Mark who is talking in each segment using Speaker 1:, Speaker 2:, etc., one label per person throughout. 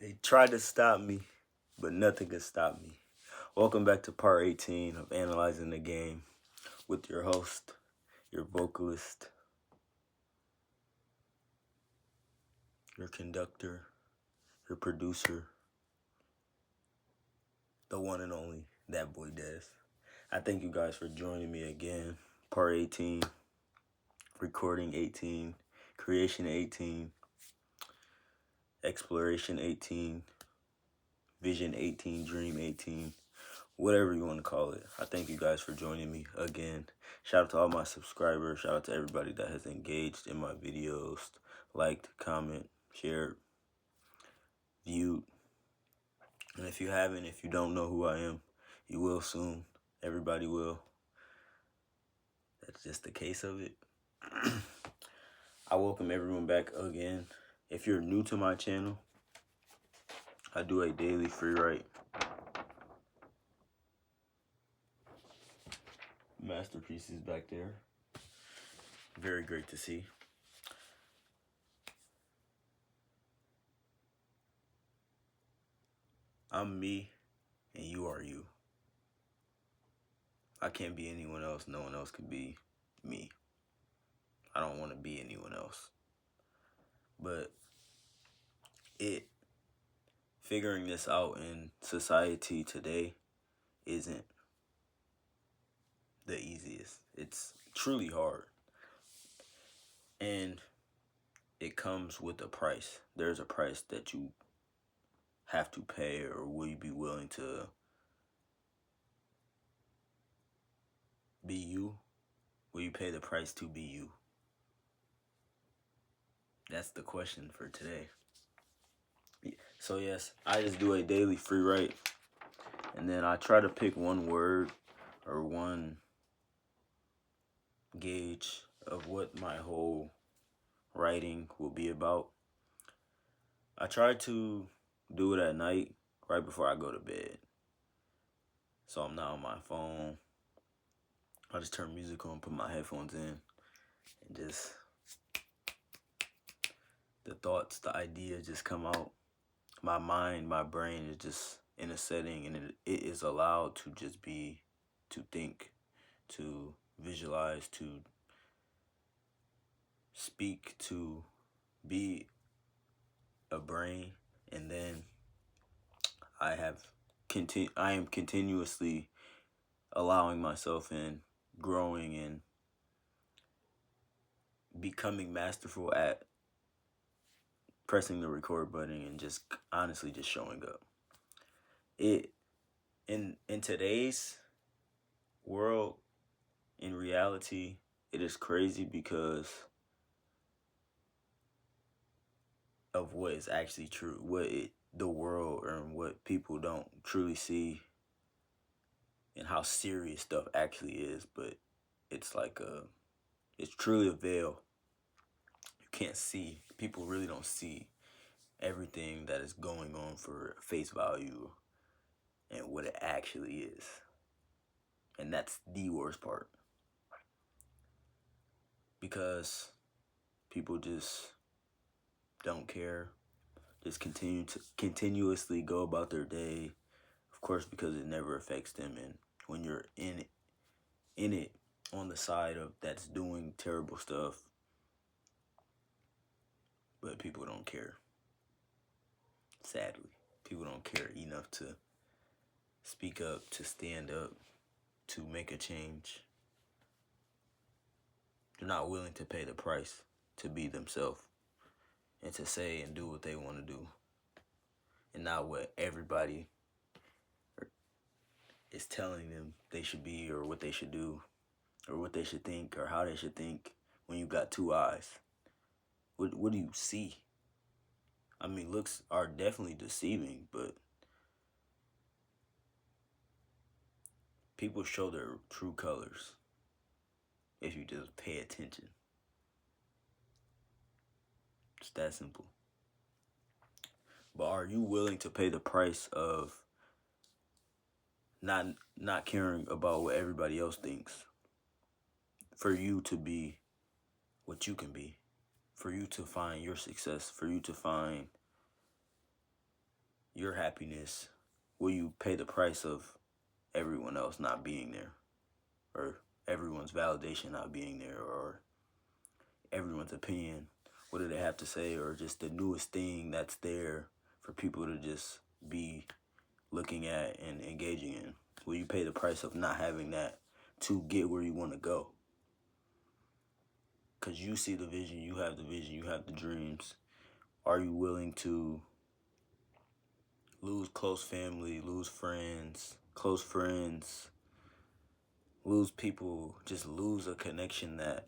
Speaker 1: They tried to stop me, but nothing can stop me. Welcome back to part 18 of Analyzing the Game with your host, your vocalist, your conductor, your producer, the one and only, that boy Des. I thank you guys for joining me again. Part 18, recording 18, creation 18, exploration 18, vision 18, dream 18. Whatever you want to call it. I thank you guys for joining me again. Shout out to all my subscribers. Shout out to everybody that has engaged in my videos, liked, comment, shared, viewed. And if you haven't, if you don't know who I am, you will soon. Everybody will. That's just the case of it. I welcome everyone back again. If you're new to my channel, I do a daily free write. Masterpieces back there. Very great to see. I'm me, and you are you. I can't be anyone else. No one else can be me. I don't want to be anyone else. But figuring this out in society today isn't the easiest. It's truly hard. And it comes with a price. There's a price that you have to pay, or will you be willing to be you? Will you pay the price to be you? That's the question for today. So yes, I just do a daily free write, and then I try to pick one word or one gauge of what my whole writing will be about. I try to do it at night, right before I go to bed. So I'm not on my phone. I just turn music on, put my headphones in, and just the thoughts, the ideas just come out. My mind, my brain is just in a setting, and it is allowed to just be, to think, to visualize, to speak, to be a brain. And then I am continuously allowing myself in, growing and becoming masterful at pressing the record button and just honestly just showing up. In today's world, in reality, it is crazy because of what is actually true, the world and what people don't truly see, and how serious stuff actually is. But it's it's truly a veil. You can't see. People really don't see everything that is going on for face value and what it actually is. And that's the worst part. Because people just don't care. Just continuously go about their day. Of course, because it never affects them. And when you're in it on the side of that's doing terrible stuff, but people don't care. Sadly, people don't care enough to speak up, to stand up, to make a change. They're not willing to pay the price to be themselves and to say and do what they want to do, and not what everybody is telling them they should be, or what they should do, or what they should think, or how they should think. When you got two eyes, what do you see? I mean, looks are definitely deceiving, but people show their true colors if you just pay attention. It's that simple. But are you willing to pay the price of not caring about what everybody else thinks, for you to be what you can be, for you to find your success, for you to find your happiness? Will you pay the price of everyone else not being there, or everyone's validation not being there, or everyone's opinion? What do they have to say, or just the newest thing that's there for people to just be looking at and engaging in? Will you pay the price of not having that to get where you want to go? Because you see the vision, you have the vision, you have the dreams. Are you willing to lose close family, lose friends, close friends, lose people, just lose a connection that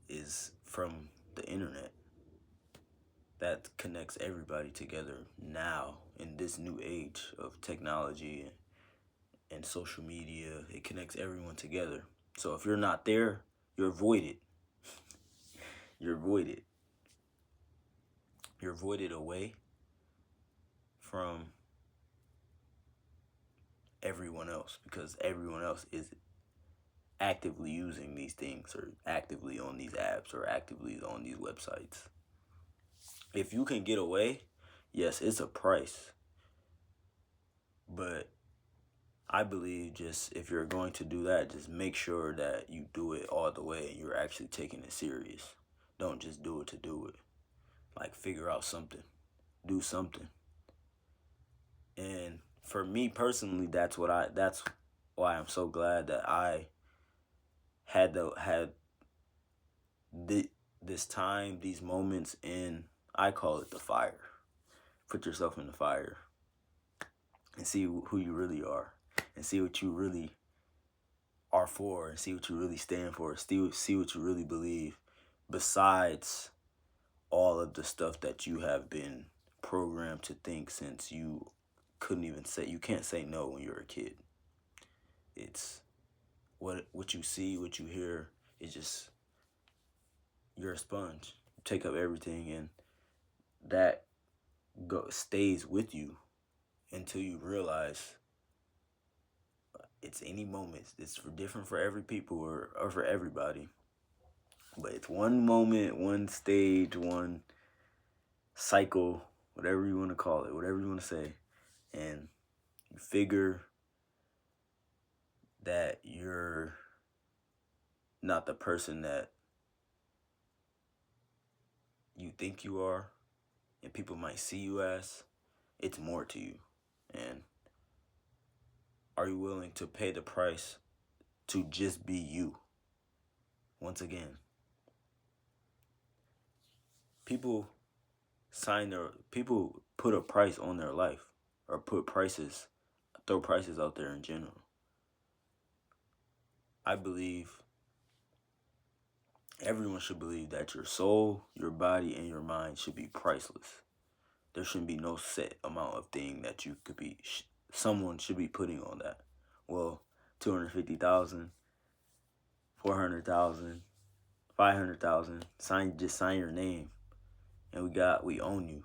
Speaker 1: is from the internet, that connects everybody together now in this new age of technology and social media? It connects everyone together. So if you're not there, you're voided. You're voided. You're voided away from everyone else, because everyone else is actively using these things, or actively on these apps, or actively on these websites. If you can get away, yes, it's a price. But I believe, just if you're going to do that, just make sure that you do it all the way and you're actually taking it serious. Don't just do it to do it. Like, figure out something. Do something. And for me personally, that's why I'm so glad that I had this time, these moments in, I call it the fire. Put yourself in the fire and see who you really are, and see what you really are for, and see what you really stand for, see what you really believe, besides all of the stuff that you have been programmed to think since you can't say no when you're a kid. It's what you see, what you hear. It's just, you're a sponge. You take up everything, and that stays with you until you realize it's any moment. It's different for every people, or for everybody. But it's one moment, one stage, one cycle, whatever you want to call it, whatever you want to say. And you figure that you're not the person that you think you are, and people might see you as. It's more to you. And are you willing to pay the price to just be you? Once again, people people put a price on their life, or throw prices out there in general. I believe everyone should believe that your soul, your body, and your mind should be priceless. There shouldn't be no set amount of thing that you could be, someone should be putting on that. Well, 250,000, 400,000, 500,000. Just sign your name, and we own you.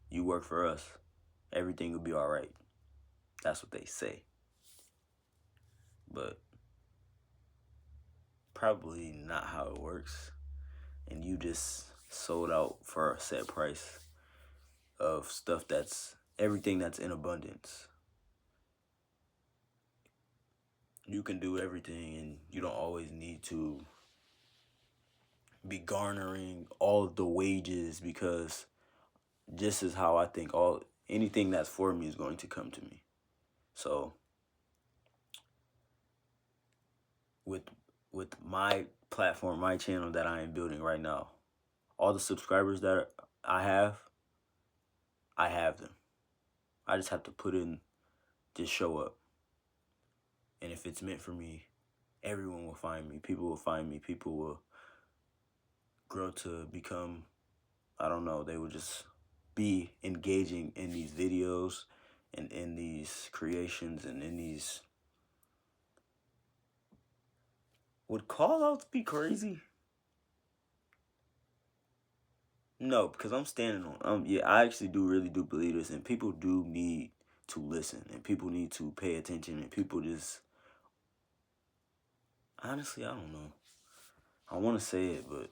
Speaker 1: You work for us. Everything will be all right. That's what they say. But probably not how it works. And you just sold out for a set price of stuff that's everything that's in abundance. You can do everything, and you don't always need to be garnering all of the wages, because this is how I think anything that's for me is going to come to me. So with my platform, my channel that I am building right now, all the subscribers that I have them. I just have to just show up. And if it's meant for me, everyone will find me. People will find me. People will grow to become, I don't know, they will just be engaging in these videos and in these creations and in these. Would call outs be crazy? No, because I'm standing on. Yeah, I actually really do believe this, and people do need to listen, and people need to pay attention, and people just. Honestly, I don't know. I want to say it, but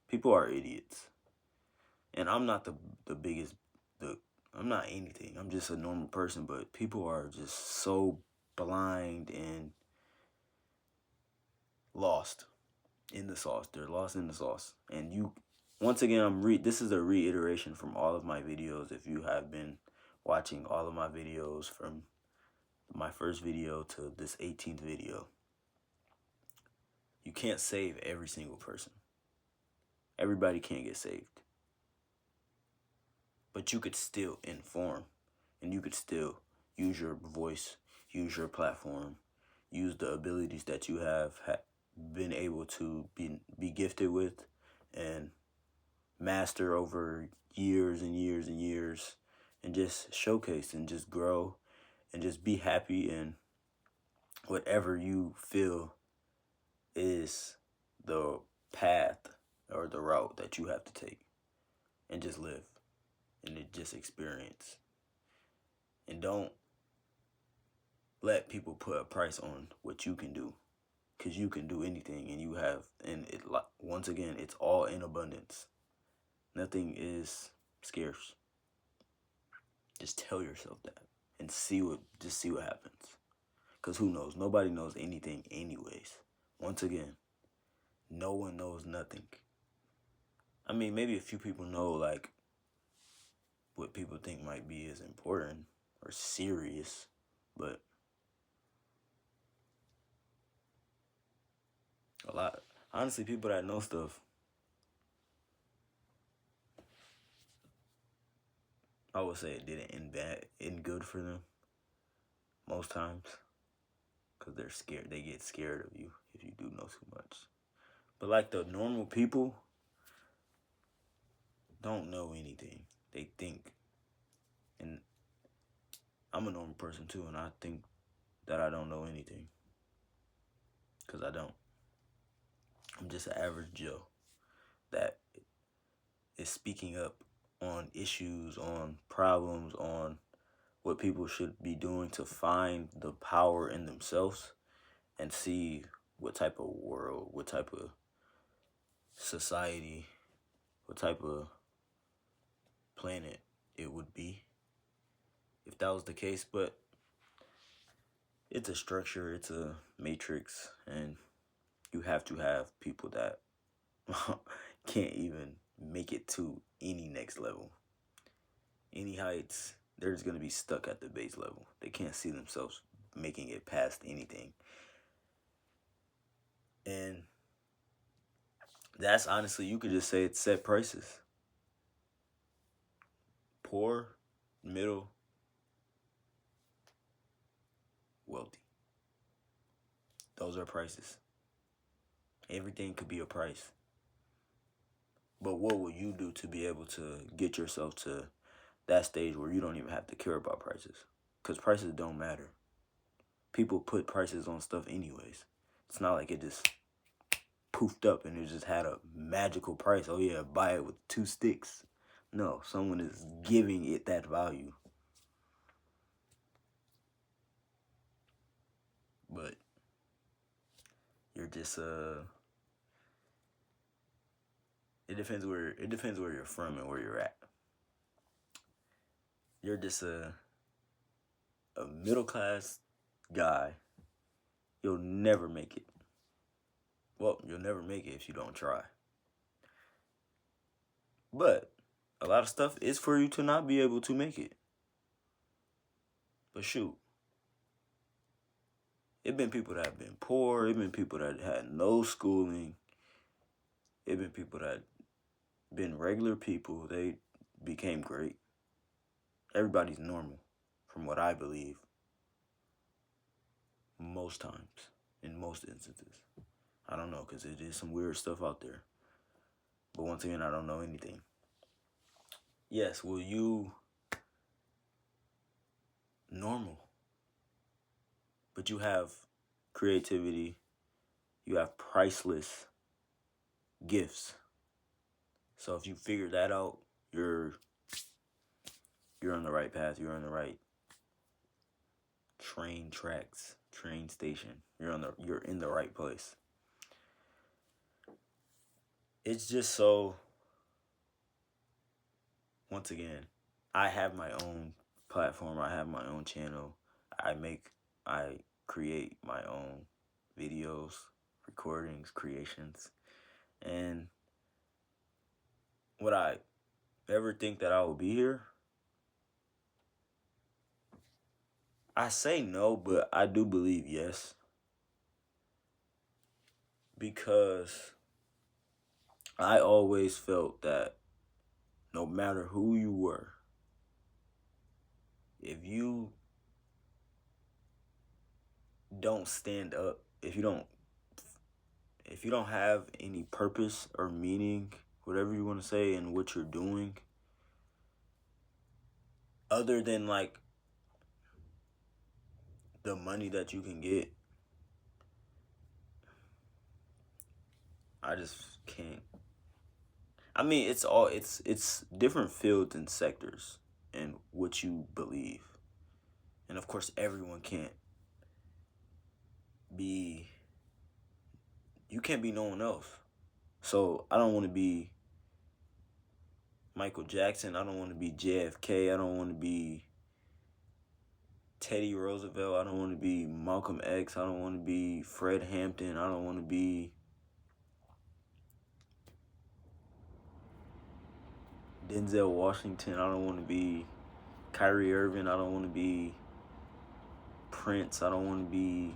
Speaker 1: people are idiots, And I'm not the biggest the I'm not anything. I'm just a normal person, but people are just so blind and lost in the sauce. They're lost in the sauce. And you once again this is a reiteration from all of my videos. If you have been watching all of my videos from my first video to this 18th video, you can't save every single person. Everybody can't get saved. But you could still inform, and you could still use your voice, use your platform, use the abilities that you have been able to be gifted with and master over years and years and years, and just showcase and just grow and just be happy in whatever you feel is the path or the route that you have to take, and just live and just experience. And don't let people put a price on what you can do, because you can do anything, and you have, and it, once again, it's all in abundance. Nothing is scarce. Just tell yourself that and see what happens. Because who knows? Nobody knows anything anyways. Once again, no one knows nothing. I mean, maybe a few people know, like, what people think might be as important or serious, but a lot, honestly, people that know stuff, I would say it didn't end good for them most times, because they're scared. They get scared of you if you do know too much. But like the normal people don't know anything. They think, and I'm a normal person too, and I think that I don't know anything, because I don't. I'm just an average Joe that is speaking up on issues, on problems, on what people should be doing to find the power in themselves and see what type of world, what type of society, what type of planet it would be if that was the case. But it's a structure, it's a matrix, and you have to have people that can't even make it to any next level, any heights. They're just going to be stuck at the base level. They can't see themselves making it past anything. And that's honestly, you could just say it's set prices. Poor, middle, wealthy. Those are prices. Everything could be a price. But what will you do to be able to get yourself to that stage where you don't even have to care about prices? Because prices don't matter. People put prices on stuff anyways. It's not like it just poofed up and it just had a magical price. Oh yeah, buy it with 2 sticks. No, someone is giving it that value. But you're just it depends where you're from and where you're at. You're just a middle class guy. You'll never make it. Well, you'll never make it if you don't try. But a lot of stuff is for you to not be able to make it. But shoot, it been people that have been poor. It been people that had no schooling. It been people that been regular people. They became great. Everybody's normal, from what I believe. Most times, in most instances. I don't know, because it is some weird stuff out there. But once again, I don't know anything. Yes, will you normal? But you have creativity. You have priceless gifts. So if you figure that out, you're on the right path. You're on the right train tracks, train station. You're in the right place. It's just so once again, I have my own platform. I have my own channel. I make, I create my own videos, recordings, creations. And would I ever think that I will be here? I say no, but I do believe yes. Because I always felt that no matter who you were, if you don't stand up, if you don't have any purpose or meaning, whatever you want to say, in what you're doing, other than like the money that you can get, I just can't. I mean, it's different fields and sectors and what you believe. And of course, everyone can't be, you can't be no one else. So I don't want to be Michael Jackson. I don't want to be JFK. I don't want to be Teddy Roosevelt. I don't want to be Malcolm X. I don't want to be Fred Hampton. I don't want to be Denzel Washington. I don't want to be Kyrie Irving. I don't want to be Prince. I don't want to be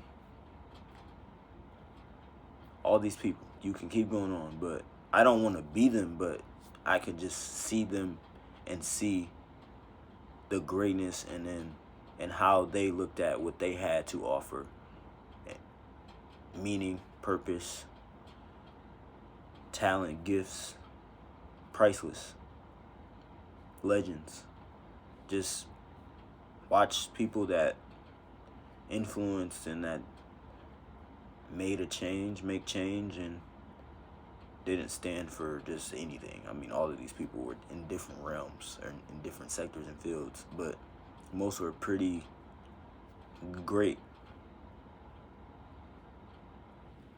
Speaker 1: all these people. You can keep going on, but I don't want to be them, but I could just see them and see the greatness and how they looked at what they had to offer. Meaning, purpose, talent, gifts, priceless. Legends. Just watch people that influenced and that make change, and didn't stand for just anything. I mean, all of these people were in different realms or in different sectors and fields, but most were pretty great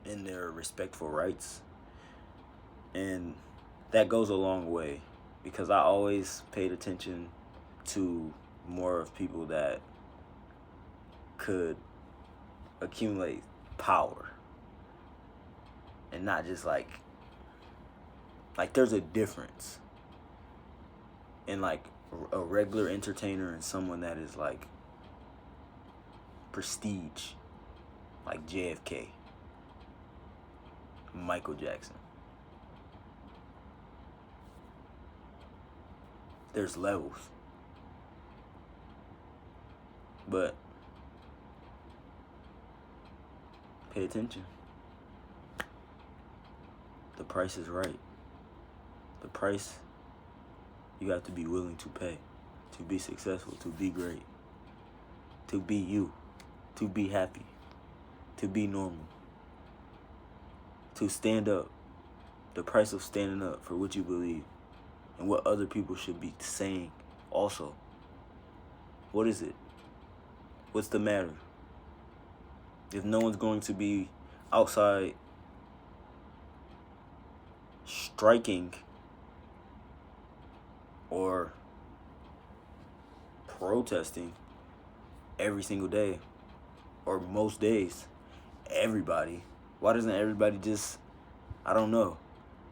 Speaker 1: in their respectful rights. And that goes a long way, because I always paid attention to more of people that could accumulate power and not just like there's a difference in like a regular entertainer and someone that is like prestige, like JFK, Michael Jackson. There's levels. But pay attention. The price is right. The price you have to be willing to pay to be successful, to be great, to be you, to be happy, to be normal, to stand up. The price of standing up for what you believe and what other people should be saying also. What is it? What's the matter? If no one's going to be outside striking or protesting every single day or most days, everybody, why doesn't everybody just, I don't know,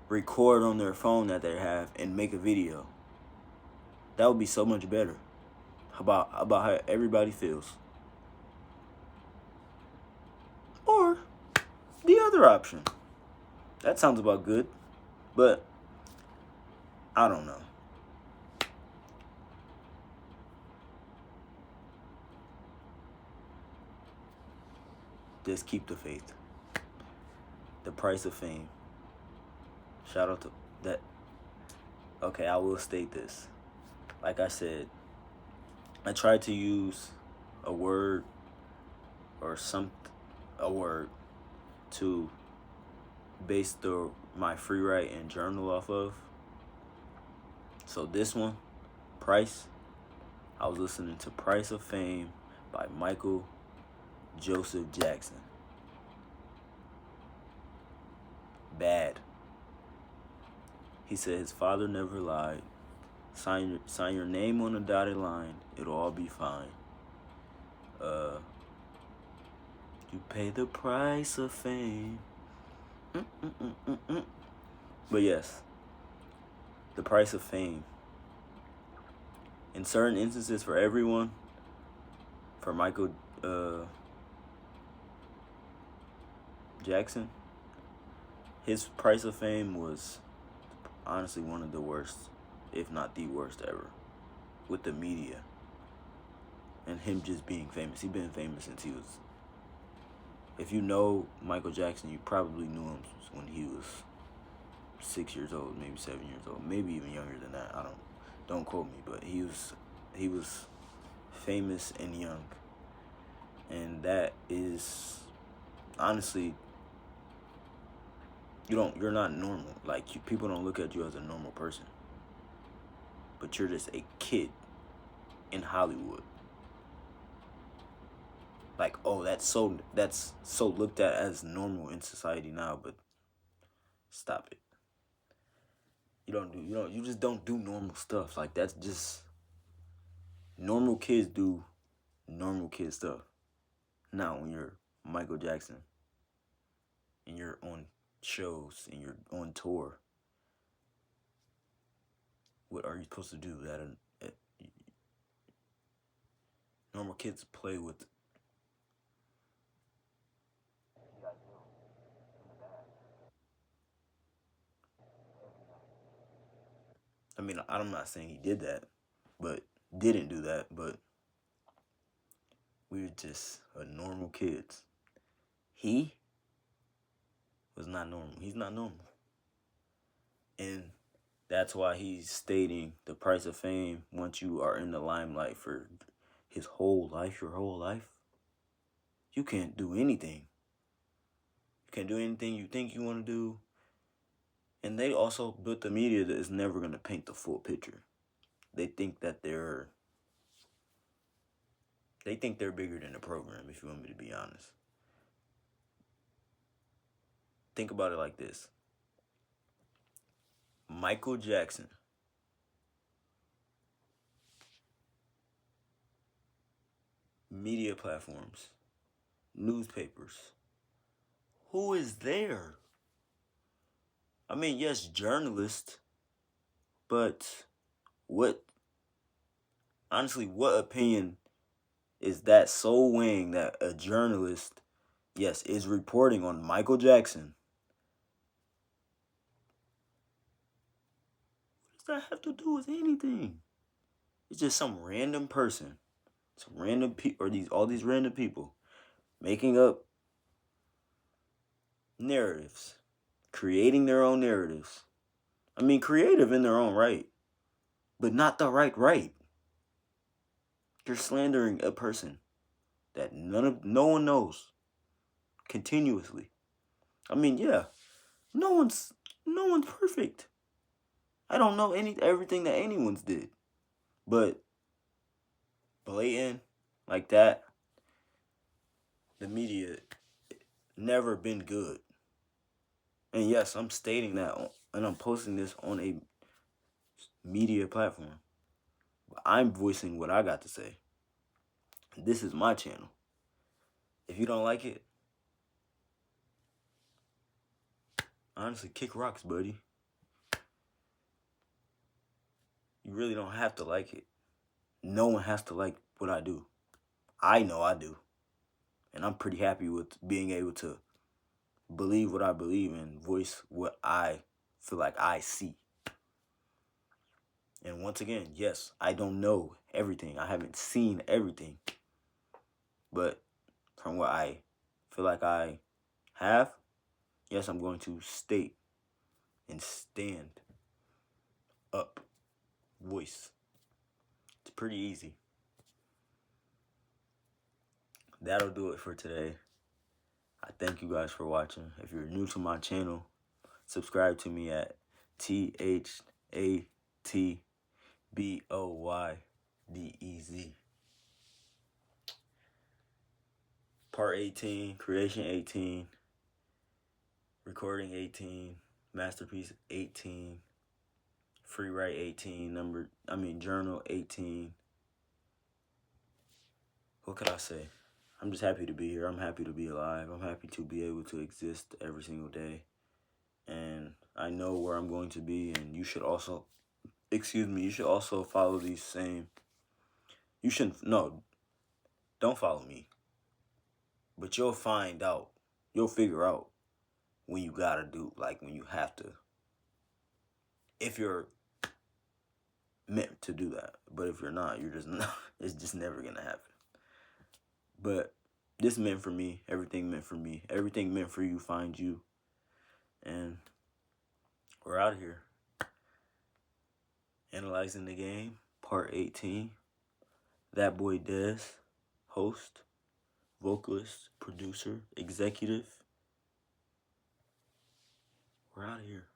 Speaker 1: record on their phone that they have and make a video? That would be so much better about how everybody feels. Or the other option. That sounds about good, but I don't know. Just keep the faith. The price of fame. Shout out to that. Okay, I will state this. Like I said, I tried to use a word or a word to base my free write and journal off of. So this one, Price, I was listening to Price of Fame by Michael Joseph Jackson. Bad. He said his father never lied. Sign your name on the dotted line. It'll all be fine. You pay the price of fame. But yes, the price of fame. In certain instances, for everyone, for Michael Jackson, his price of fame was honestly one of the worst, if not the worst ever, with the media and him just being famous. He's been famous since he was. If you know Michael Jackson, you probably knew him when he was 6 years old, maybe 7 years old, maybe even younger than that. Don't quote me, but he was famous and young, and that is honestly, you're not normal. Like, people don't look at you as a normal person, but you're just a kid in Hollywood. Like, oh, that's so looked at as normal in society now, but stop it. You just don't do normal stuff. Like, that's just normal kids do normal kid stuff. Now, when you're Michael Jackson and you're on shows and you're on tour, what are you supposed to do? That normal kids play with. I mean, I'm not saying he did that, but didn't do that, but we were just a normal kids. He was not normal. He's not normal. And that's why he's stating the price of fame once you are in the limelight for his whole life, your whole life. You can't do anything. You can't do anything you think you want to do. And they also built the media that is never going to paint the full picture. They think that they're bigger than the program, if you want me to be honest. Think about it like this. Michael Jackson. Media platforms. Newspapers. Who is there? I mean, yes, journalists, but what opinion is that so weighing that a journalist, yes, is reporting on Michael Jackson? What does that have to do with anything? It's just some random person, some random people, or all these random people making up narratives, creating their own narratives. I mean, creative in their own right, but not the right. You're slandering a person that no one knows continuously. I mean, yeah, no one's perfect. I don't know everything that anyone's did, but blatant like that, the media never been good. And yes, I'm stating that, and I'm posting this on a media platform. I'm voicing what I got to say. This is my channel. If you don't like it, honestly, kick rocks, buddy. You really don't have to like it. No one has to like what I do. I know I do. And I'm pretty happy with being able to believe what I believe and voice what I feel like I see. And once again, yes, I don't know everything. I haven't seen everything. But from what I feel like I have, yes, I'm going to state and stand up. Voice. It's pretty easy. That'll do it for today. I thank you guys for watching. If you're new to my channel, subscribe to me at THATBOYDEZ. Part 18, Creation 18, Recording 18, Masterpiece 18, Free Write 18, Journal 18. What could I say? I'm just happy to be here. I'm happy to be alive. I'm happy to be able to exist every single day. And I know where I'm going to be, and you should also, you should also follow these same, you shouldn't, no, don't follow me. But you'll find out, you'll figure out when you gotta do, like when you have to, if you're meant to do that. But if you're not, you're just not, it's just never gonna happen. But this meant for me, everything meant for me, everything meant for you, find you. And we're out here. Analyzing the Game, part 18. That boy Des, host, vocalist, producer, executive. We're out of here.